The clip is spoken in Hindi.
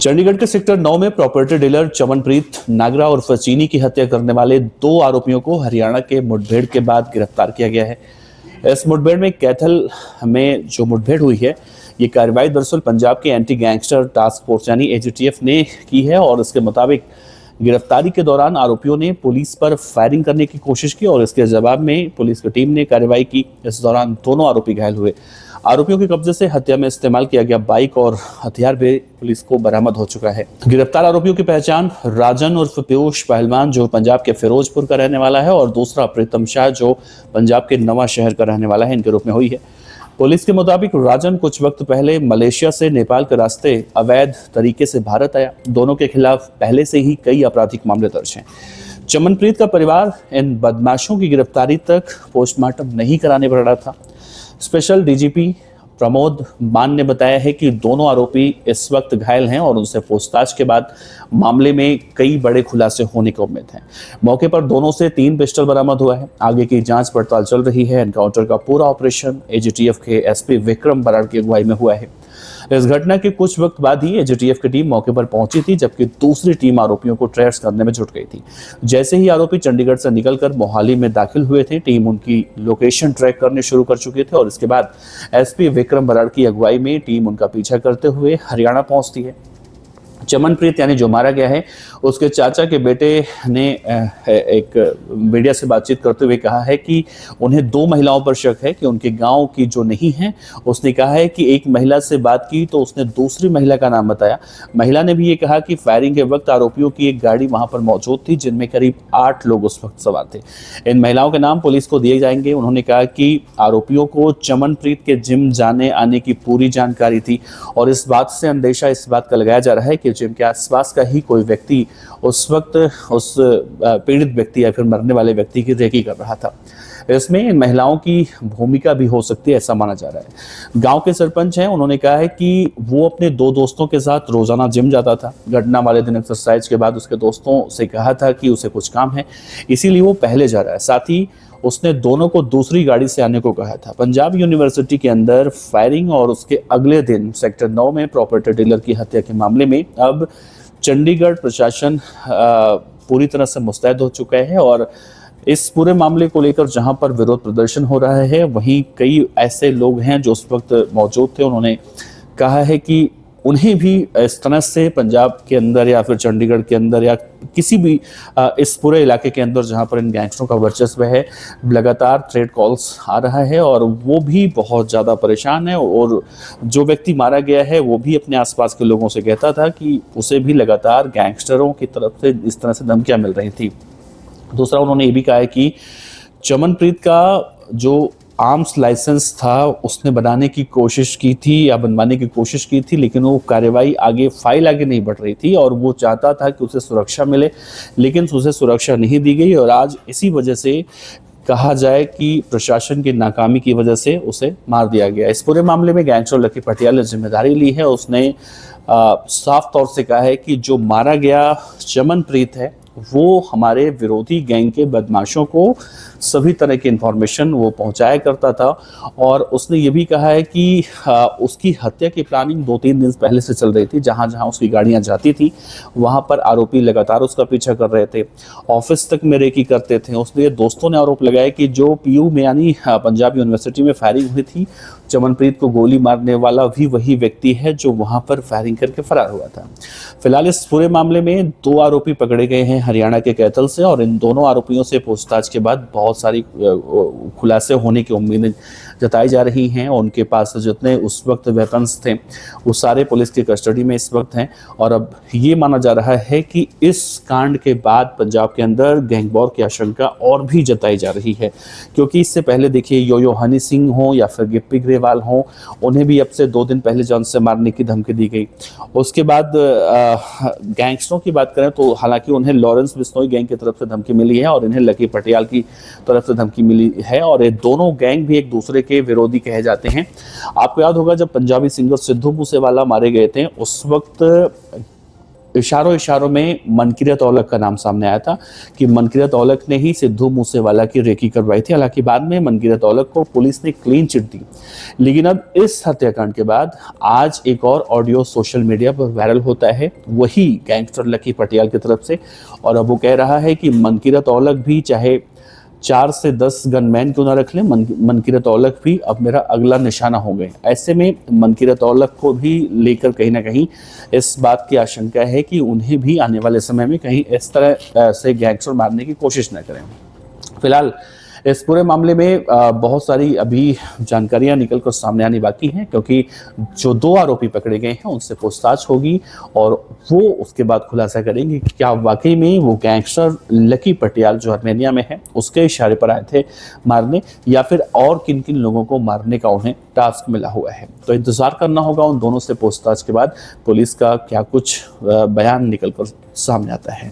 चंडीगढ़ के सेक्टर 9 में प्रॉपर्टी डीलर चमनप्रीत नागरा और चीनी की हत्या करने वाले 2 आरोपियों को हरियाणा के मुठभेड़ के बाद गिरफ्तार किया गया है। इस मुठभेड़ में कैथल में जो मुठभेड़ हुई है, ये कार्रवाई दरअसल पंजाब के एंटी गैंगस्टर टास्क फोर्स यानी एजीटीएफ ने की है और इसके मुताबिक गिरफ्तारी के दौरान आरोपियों ने पुलिस पर फायरिंग करने की कोशिश की और इसके जवाब में पुलिस की टीम ने कार्रवाई की। इस दौरान दोनों आरोपी घायल हुए। आरोपियों के कब्जे से हत्या में इस्तेमाल किया गया बाइक और हथियार भी पुलिस को बरामद हो चुका है। गिरफ्तार आरोपियों की पहचान राजन उर्फ पीयूष पहलवान जो पंजाब के फिरोजपुर का रहने वाला है और दूसरा प्रीतम शाह जो पंजाब के नवा शहर का रहने वाला है, इनके रूप में हुई है। पुलिस के मुताबिक राजन कुछ वक्त पहले मलेशिया से नेपाल के रास्ते अवैध तरीके से भारत आया। दोनों के खिलाफ पहले से ही कई आपराधिक मामले दर्ज हैं। चमनप्रीत का परिवार इन बदमाशों की गिरफ्तारी तक पोस्टमार्टम नहीं कराने पर अड़ा था। स्पेशल डीजीपी प्रमोद मान ने बताया है कि दोनों आरोपी इस वक्त घायल हैं और उनसे पूछताछ के बाद मामले में कई बड़े खुलासे होने की उम्मीद है। मौके पर दोनों से 3 पिस्टल बरामद हुआ है। आगे की जांच पड़ताल चल रही है। एनकाउंटर का पूरा ऑपरेशन एजीटीएफ के एसपी विक्रम बराड़ की अगुवाई में हुआ है। इस घटना के कुछ वक्त बाद ही एजीटीएफ की टीम मौके पर पहुंची थी, जबकि दूसरी टीम आरोपियों को ट्रेस करने में जुट गई थी। जैसे ही आरोपी चंडीगढ़ से निकलकर मोहाली में दाखिल हुए थे, टीम उनकी लोकेशन ट्रैक करने शुरू कर चुके थे और इसके बाद एसपी विक्रम बराड़ की अगुवाई में टीम उनका पीछा करते हुए हरियाणा पहुंचती है। चमनप्रीत यानी जो मारा गया है, उसके चाचा के बेटे ने एक मीडिया से बातचीत करते हुए कहा है कि उन्हें 2 महिलाओं पर शक है कि उनके गांव की जो नहीं है। उसने कहा है कि एक महिला से बात की तो उसने दूसरी महिला का नाम बताया। महिला ने भी ये कहा कि फायरिंग के वक्त आरोपियों की एक गाड़ी वहां पर मौजूद थी जिनमें करीब 8 लोग उस वक्त सवार थे। इन महिलाओं के नाम पुलिस को दिए जाएंगे। उन्होंने कहा कि आरोपियों को चमनप्रीत के जिम जाने आने की पूरी जानकारी थी और इस बात से अंदेशा इस बात का लगाया जा रहा है कि जिम के आसपास का ही कोई व्यक्ति उस वक्त उस पीड़ित व्यक्ति या फिर मरने वाले व्यक्ति की रेकी कर रहा था। इसमें इन महिलाओं की भूमिका भी हो सकती है, ऐसा माना जा रहा है। गांव के सरपंच हैं, उन्होंने कहा है कि वो अपने 2 दोस्तों के साथ रोजाना जिम जाता था। घटना वाले दिन एक्सरसाइज के बाद उसके दोस्तों से कहा था कि उसे कुछ काम है, इसीलिए वो पहले जा रहा है। साथ ही उसने दोनों को दूसरी गाड़ी से आने को कहा था। पंजाब यूनिवर्सिटी के अंदर फायरिंग और उसके अगले दिन सेक्टर 9 में प्रॉपर्टी डीलर की हत्या के मामले में अब चंडीगढ़ प्रशासन पूरी तरह से मुस्तैद हो चुका है और इस पूरे मामले को लेकर जहां पर विरोध प्रदर्शन हो रहा है, वहीं कई ऐसे लोग हैं जो उस वक्त मौजूद थे। उन्होंने कहा है कि उन्हें भी इस तरह से पंजाब के अंदर या फिर चंडीगढ़ के अंदर या किसी भी इस पूरे इलाके के अंदर जहां पर इन गैंगस्टरों का वर्चस्व है, लगातार थ्रेट कॉल्स आ रहा है और वो भी बहुत ज़्यादा परेशान है। और जो व्यक्ति मारा गया है वो भी अपने आसपास के लोगों से कहता था कि उसे भी लगातार गैंगस्टरों की तरफ से इस तरह से धमकियाँ मिल रही थी। दूसरा, उन्होंने ये भी कहा है कि चमनप्रीत का जो आर्म्स लाइसेंस था उसने बनाने की कोशिश की थी या बनवाने की कोशिश की थी, लेकिन वो कार्रवाई आगे फाइल आगे नहीं बढ़ रही थी और वो चाहता था कि उसे सुरक्षा मिले, लेकिन उसे सुरक्षा नहीं दी गई और आज इसी वजह से कहा जाए कि प्रशासन की नाकामी की वजह से उसे मार दिया गया। इस पूरे मामले में गैंगस्टर लकी पटियाल ने जिम्मेदारी ली है। उसने साफ तौर से कहा है कि जो मारा गया चमनप्रीत है वो हमारे विरोधी गैंग के बदमाशों को सभी तरह की इंफॉर्मेशन वो पहुंचाया करता था और उसने ये भी कहा है कि उसकी हत्या की प्लानिंग 2-3 दिन पहले से चल रही थी। जहां जहां उसकी गाड़ियां जाती थी वहां पर आरोपी लगातार उसका पीछा कर रहे थे, ऑफिस तक में रेकी करते थे। उसने दोस्तों ने आरोप लगाया कि जो पीयू में यानी पंजाब यूनिवर्सिटी में फायरिंग हुई थी, चमनप्रीत को गोली मारने वाला भी वही व्यक्ति है जो वहां पर फायरिंग करके फरार हुआ था। फिलहाल इस पूरे मामले में 2 आरोपी पकड़े गए हैं हरियाणा के कैथल से और इन दोनों आरोपियों से पूछताछ के बाद बहुत सारी खुलासे होने की उम्मीदें जताई जा रही हैं। उनके पास जितने उस वक्त वेपन्स थे वो सारे पुलिस की कस्टडी में इस वक्त हैं और अब ये माना जा रहा है कि इस कांड के बाद पंजाब के अंदर गैंग वॉर की आशंका और भी जताई जा रही है, क्योंकि इससे पहले देखिए यो हनी सिंह हो या फिर गिप्पी ग्रेवाल हो, उन्हें भी अब से 2 दिन पहले जान से मारने की धमकी दी गई। उसके बाद गैंगस्टरों की बात करें तो हालांकि उन्हें लॉरेंस बिश्नोई गैंग की तरफ से धमकी मिली है और इन्हें लकी पटियाल की तरफ से धमकी मिली है और ये दोनों गैंग भी एक दूसरे के विरोधी कहे जाते हैं। आपको याद होगा जब पंजाबी सिंगर सिद्धू मूसेवाला मारे गए थे, उस वक्त इशारों इशारों में मनकीरत औलख का नाम सामने आया था कि मनकीरत औलख ने ही सिद्धू मूसेवाला की रेकी करवाई थी। हालांकि बाद में मनकीरत औलख को पुलिस ने क्लीन चिट दी। लेकिन अब इस हत्याकांड के बाद आज एक और ऑडियो सोशल मीडिया पर वायरल होता है, वही गैंगस्टर लकी पटियाल की तरफ से। और अब वो कह रहा है कि मनकीरत औलख भी चाहे 4 से 10 गनमैन क्यों ना रख लें, मनकीरत औलख भी अब मेरा अगला निशाना हो गए। ऐसे में मनकीरत औलख को भी लेकर कहीं ना कहीं इस बात की आशंका है कि उन्हें भी आने वाले समय में कहीं इस तरह से गैंगस्टर मारने की कोशिश न करें। फिलहाल इस पूरे मामले में बहुत सारी अभी जानकारियां निकल कर सामने आनी बाकी हैं, क्योंकि जो 2 आरोपी पकड़े गए हैं उनसे पूछताछ होगी और वो उसके बाद खुलासा करेंगे कि क्या वाकई में वो गैंगस्टर लकी पटियाल जो आर्मेनिया में है उसके इशारे पर आए थे मारने, या फिर और किन किन लोगों को मारने का उन्हें टास्क मिला हुआ है। तो इंतजार करना होगा उन दोनों से पूछताछ के बाद पुलिस का क्या कुछ बयान निकल कर सामने आता है।